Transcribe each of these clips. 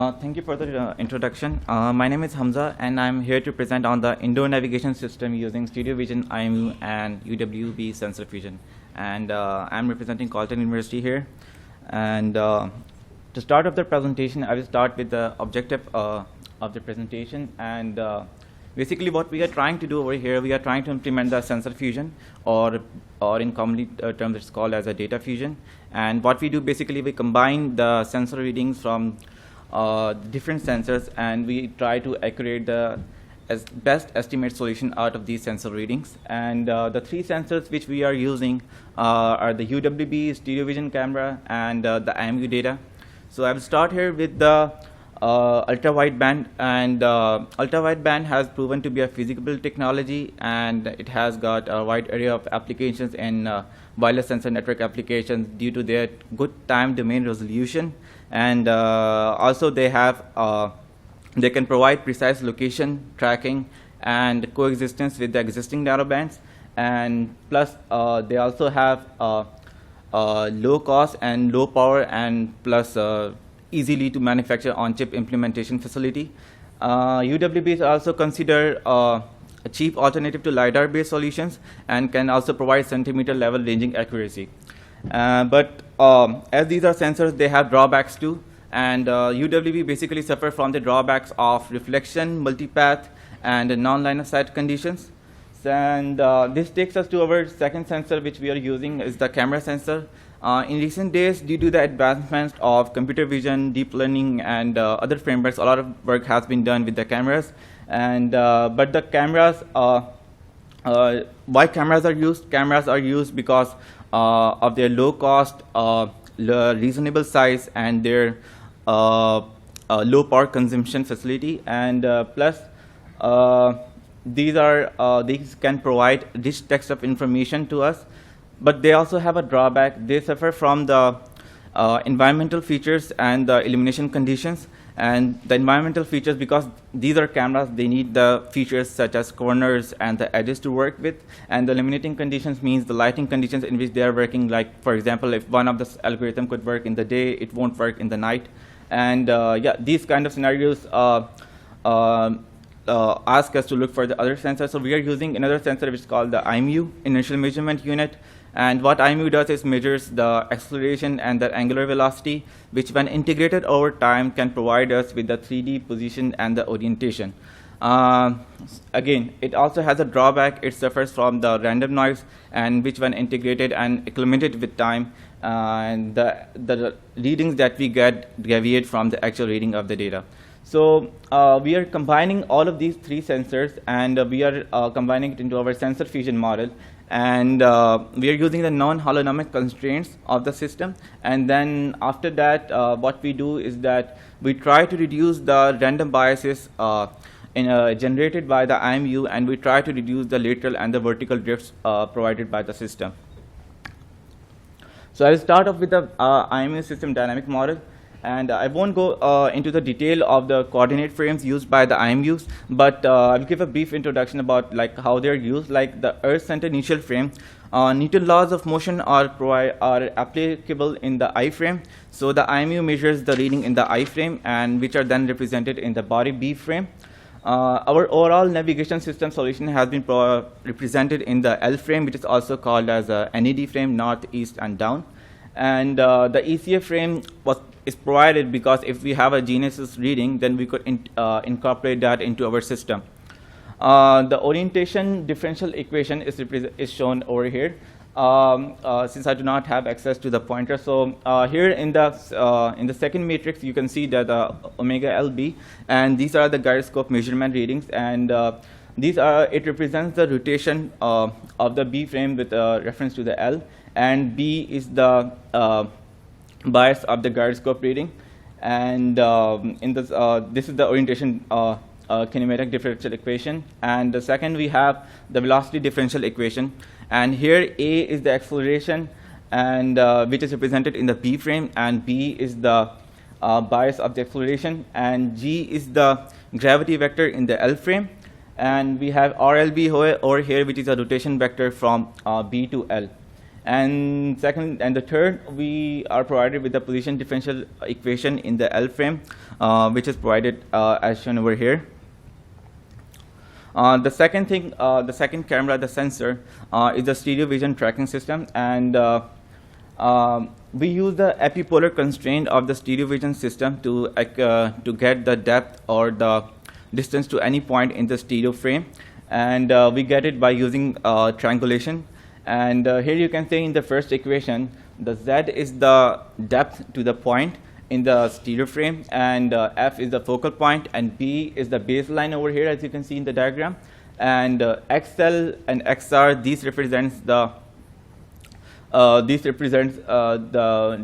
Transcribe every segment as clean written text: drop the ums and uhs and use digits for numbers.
Thank you for the introduction. My name is Hamza, and I'm here to present on the indoor navigation system using stereo vision, IMU, and UWB sensor fusion. And I'm representing Carleton University here. And to start off the presentation, I will start with the objective of the presentation. And basically, what we are trying to do over here, we are trying to implement the sensor fusion, or in commonly terms, it's called as a data fusion. And what we do, basically, we combine the sensor readings from different sensors, and we try to accurate the best estimate solution out of these sensor readings. And the three sensors which we are using are the UWB, stereo vision camera, and the IMU data. So I will start here with the ultra-wideband, and ultra-wideband has proven to be a feasible technology, and it has got a wide array of applications in wireless sensor network applications due to their good time domain resolution. And also they can provide precise location tracking and coexistence with the existing narrowbands. And plus they also have low cost and low power, and plus easily to manufacture on-chip implementation facility. UWB is also considered a cheap alternative to LiDAR-based solutions and can also provide centimeter level ranging accuracy. But as these are sensors, they have drawbacks too. And UWB basically suffer from the drawbacks of reflection, multipath, and non-line of sight conditions. And this takes us to our second sensor, which we are using is the camera sensor. In recent days, due to the advancements of computer vision, deep learning, and other frameworks, a lot of work has been done with the cameras. And but the cameras, why cameras are used? Cameras are used because of their low cost, reasonable size, and their low power consumption facility. And plus, these can provide rich text of information to us. But they also have a drawback. They suffer from the environmental features and the illumination conditions. And the environmental features, because these are cameras, they need the features such as corners and the edges to work with. And the illuminating conditions means the lighting conditions in which they are working. Like, for example, if one of the algorithm could work in the day, it won't work in the night. And yeah, these kind of scenarios ask us to look for the other sensor. So we are using another sensor which is called the IMU, Inertial Measurement Unit. And what IMU does is measures the acceleration and the angular velocity, which when integrated over time can provide us with the 3D position and the orientation. Again, it also has a drawback. It suffers from the random noise, and which when integrated and acclimated with time, and the readings that we get deviate from the actual reading of the data. So we are combining all of these three sensors, and we are combining it into our sensor fusion model. And we are using the non-holonomic constraints of the system. And then after that, what we do is that we try to reduce the random biases generated by the IMU, and we try to reduce the lateral and the vertical drifts provided by the system. So I will start off with the IMU system dynamic model. And I won't go into the detail of the coordinate frames used by the IMUs, but I'll give a brief introduction about like how they're used. Like the Earth center initial frame, Newton laws of motion are applicable in the I frame. So the IMU measures the reading in the I frame, and which are then represented in the body B frame. Our overall navigation system solution has been represented in the L frame, which is also called as a NED frame, north, east, and down. And the ECF frame is provided because if we have a GNSS reading, then we could incorporate that into our system. The orientation differential equation is shown over here. Since I do not have access to the pointer, so here in the second matrix, you can see that omega LB, and these are the gyroscope measurement readings, and it represents the rotation of the B frame with reference to the L, and B is the bias of the gyroscope reading. And this is the orientation kinematic differential equation. And the second, we have the velocity differential equation. And here A is the acceleration, and which is represented in the B frame, and B is the bias of the acceleration, and G is the gravity vector in the L frame. And we have RLB over here, which is a rotation vector from B to L. And the third, we are provided with the position differential equation in the L frame, which is provided as shown over here. The second thing, the second camera, the sensor, is the stereo vision tracking system, and we use the epipolar constraint of the stereo vision system to get the depth or the distance to any point in the stereo frame, and we get it by using triangulation. And here you can see in the first equation, the Z is the depth to the point in the stereo frame, and F is the focal point, and B is the baseline over here, as you can see in the diagram. And XL and XR, these represents the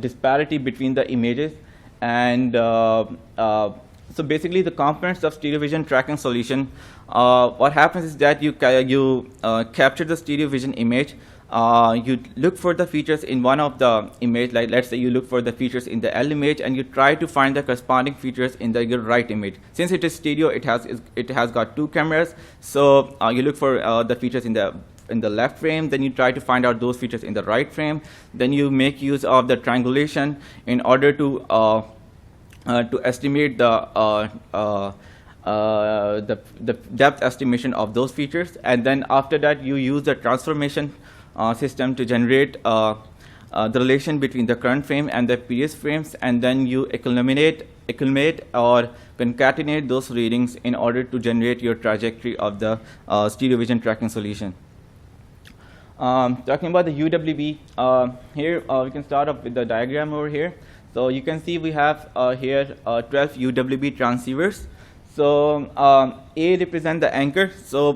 disparity between the images. And so basically, the components of stereo vision tracking solution, what happens is that you capture the stereo vision image. You look for the features in one of the image, like let's say you look for the features in the L image, and you try to find the corresponding features in the right image. Since it is stereo, it has got two cameras, so you look for the features in the left frame, then you try to find out those features in the right frame. Then you make use of the triangulation in order to estimate the depth estimation of those features. And then after that, you use the transformation system to generate the relation between the current frame and the previous frames, and then you accumulate or concatenate those readings in order to generate your trajectory of the stereo vision tracking solution. Talking about the UWB, here we can start off with the diagram over here. So you can see we have here 12 UWB transceivers. So A represent the anchor. So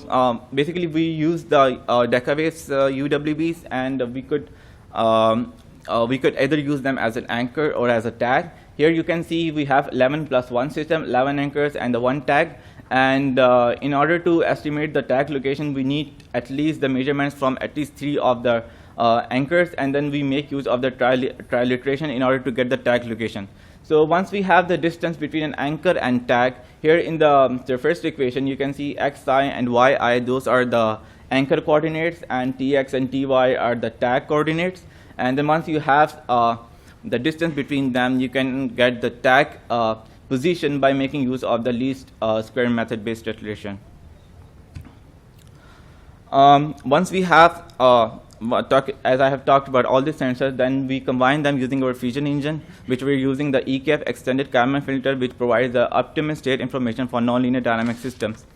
basically we use the Decawave UWBs, and we could either use them as an anchor or as a tag. Here you can see we have 11 plus 1 system, 11 anchors and the 1 tag. And in order to estimate the tag location, we need at least the measurements from at least 3 of the anchors, and then we make use of the trilateration in order to get the tag location. So once we have the distance between an anchor and tag, here in the first equation, you can see xi and yi, those are the anchor coordinates, and tx and ty are the tag coordinates. And then once you have the distance between them, you can get the tag position by making use of the least square method based iteration. Once we have as I have talked about all these sensors, then we combine them using our fusion engine, which we're using the EKF extended Kalman filter, which provides the optimum state information for nonlinear dynamic systems.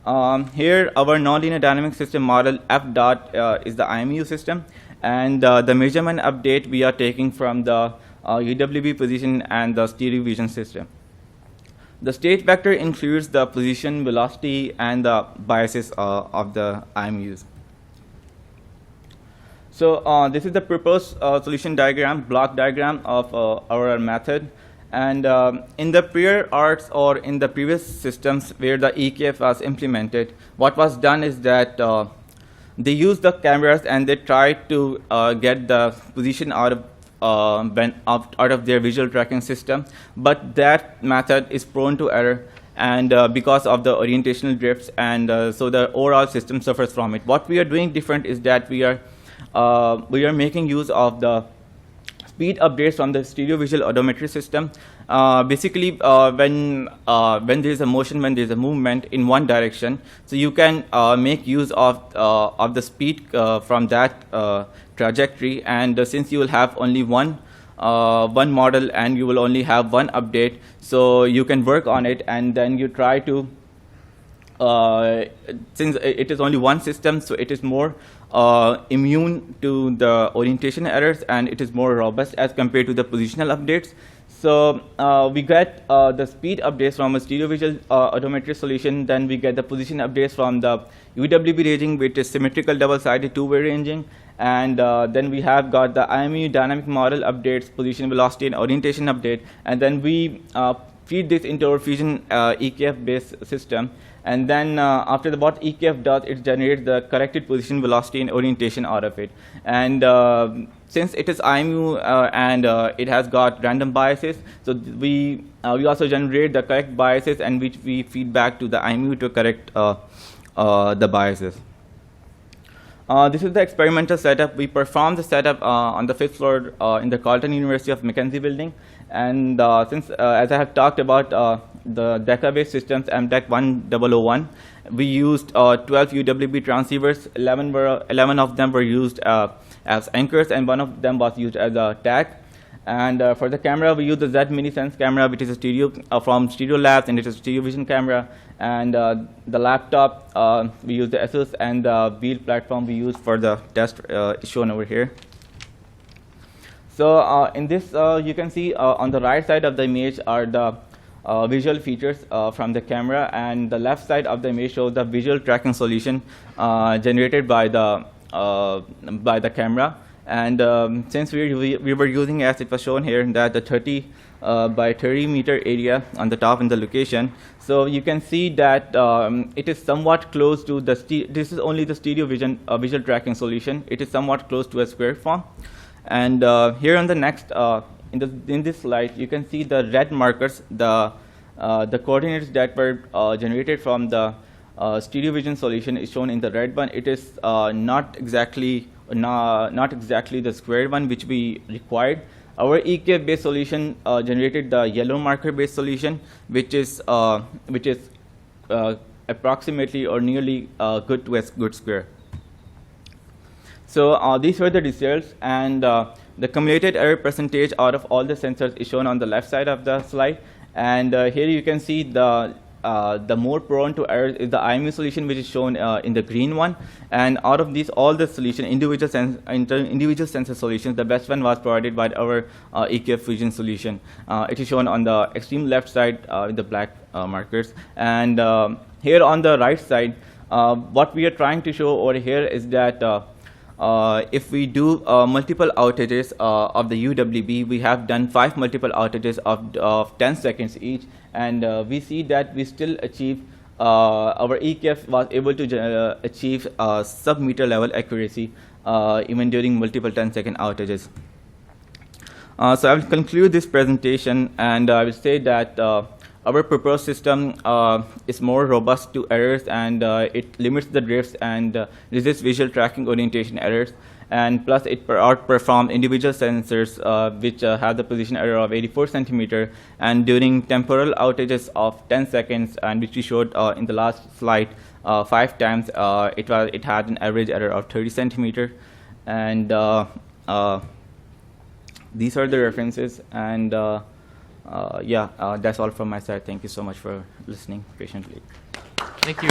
Here, our nonlinear dynamic system model F dot is the IMU system, and the measurement update we are taking from the UWB position and the stereo vision system. The state vector includes the position, velocity, and the biases of the IMUs. So this is the proposed solution diagram, block diagram of our method. And in the prior arts or in the previous systems where the EKF was implemented, what was done is that they used the cameras and they tried to get the position out of their visual tracking system. But that method is prone to error, and because of the orientational drifts, and so the overall system suffers from it. What we are doing different is that we are making use of the speed updates from the stereo visual odometry system. Basically, when there is a motion, when there is a movement in one direction, so you can make use of the speed from that trajectory. And since you will have only one model and you will only have one update, so you can work on it, and then you try to since it is only one system, so it is more immune to the orientation errors, and it is more robust as compared to the positional updates. So we get the speed updates from a stereo visual odometry solution. Then we get the position updates from the UWB ranging, which is symmetrical double-sided two-way ranging. And then we have got the IMU dynamic model updates, position, velocity, and orientation update. And then we feed this into our fusion EKF-based system. And then after what EKF does, it generates the corrected position, velocity, and orientation out of it. And since it is IMU and it has got random biases, so we also generate the correct biases, and which we feed back to the IMU to correct the biases. This is the experimental setup. We performed the setup on the 5th floor in the Carleton University of Mackenzie building. And since, as I have talked about the DECA-based systems, MDEC 1001, we used 12 UWB transceivers. 11 of them were used as anchors, and one of them was used as a tag. And for the camera, we use the Z-Mini-Sense camera, which is a stereo from Stereo Labs, and it is a stereo vision camera. And the laptop, we use the Asus, and the wheel platform we use for the test is shown over here. So in this, you can see on the right side of the image are the visual features from the camera, and the left side of the image shows the visual tracking solution generated by the camera. And since we were using, as it was shown here, that the 30 by 30 meter area on the top in the location, so you can see that it is somewhat close to the, this is only the stereo vision visual tracking solution. It is somewhat close to a square form. And here on the next, in this slide, you can see the red markers, the coordinates that were generated from the stereo vision solution is shown in the red one. It is not exactly the squared one which we required. Our EKF-based solution generated the yellow marker-based solution, which is approximately or nearly good to a good square. So these were the results, and the cumulated error percentage out of all the sensors is shown on the left side of the slide. And here you can see the more prone to errors is the IMU solution, which is shown in the green one. And out of these, all the solution, individual sensor solutions, the best one was provided by our EKF fusion solution. It is shown on the extreme left side with the black markers. And here on the right side, what we are trying to show over here is that if we do multiple outages of the UWB, we have done 5 multiple outages of 10 seconds each, and we see that we still achieve, our EKF was able to achieve sub-meter level accuracy even during multiple 10-second outages. So I will conclude this presentation, and I will say that our proposed system is more robust to errors, and it limits the drifts and resists visual tracking orientation errors. And plus, it outperformed individual sensors which have the position error of 84 centimeter. And during temporal outages of 10 seconds, and which we showed in the last slide 5 times, it had an average error of 30 centimeter. And these are the references. And yeah, that's all from my side. Thank you so much for listening patiently. Thank you.